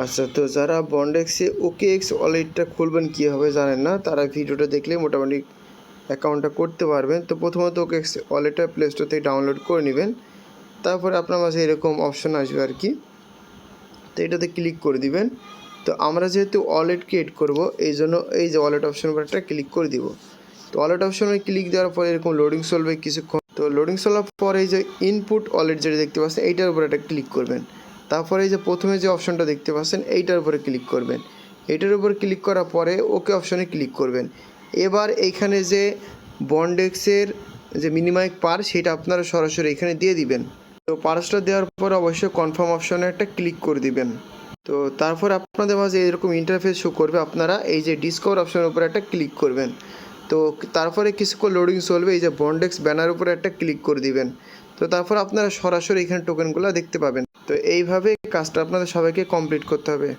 আচ্ছা, তো যারা বন্ডেক্সে OKX ওয়ালেটটা খুলবেন কীভাবে জানেন না, তারা ভিডিওটা দেখলে মোটামুটি অ্যাকাউন্টটা করতে পারবেন। তো প্রথমত OKX ওয়ালেটটা প্লে স্টোর থেকে ডাউনলোড করে নেবেন। তারপরে আপনার মাঝে এরকম অপশন আসবে আর কি, তো এটাতে ক্লিক করে দিবেন। তো আমরা যেহেতু ওয়ালেট ক্রিয়েট করব, এই জন্য এই যে ওয়ালেট অপশন উপর একটা ক্লিক করে দিব। তো ওয়ালেট অপশনে ক্লিক দেওয়ার পরে এরকম লোডিং চলবে কিছুক্ষণ। তো লোডিং চলার পরে এই যে ইনপুট ওয়ালেট যেটা দেখতে পাচ্ছেন এইটার উপরে একটা ক্লিক করবেন। তারপরে এই যে প্রথমে যে অপশনটা দেখতে পাচ্ছেন এইটার উপরে ক্লিক করবেন। এইটার উপর ক্লিক করার পরে ওকে অপশনে ক্লিক করবেন। এবার এইখানে যে বন্ডেক্সের যে মিনিমাইক পার সেটা আপনারা সরাসরি এখানে দিয়ে দিবেন। তো পার্সটা দেওয়ার পর অবশ্যই কনফার্ম অপশনে একটা ক্লিক করে দিবেন। তো তারপর আপনাদের মাঝে এরকম ইন্টারফেস শো করবে, আপনারা এই যে ডিসকভার অপশনের উপরে একটা ক্লিক করবেন। তো তারপরে কিছুক্ষণ লোডিং চলবে, এই যে বন্ডেক্স ব্যানার উপরে একটা ক্লিক করে দিবেন। তো তারপর আপনারা সরাসরি এখানে টোকেনগুলো দেখতে পাবেন। তো এইভাবে কাজটা আপনাদের সবাইকে কমপ্লিট করতে হবে।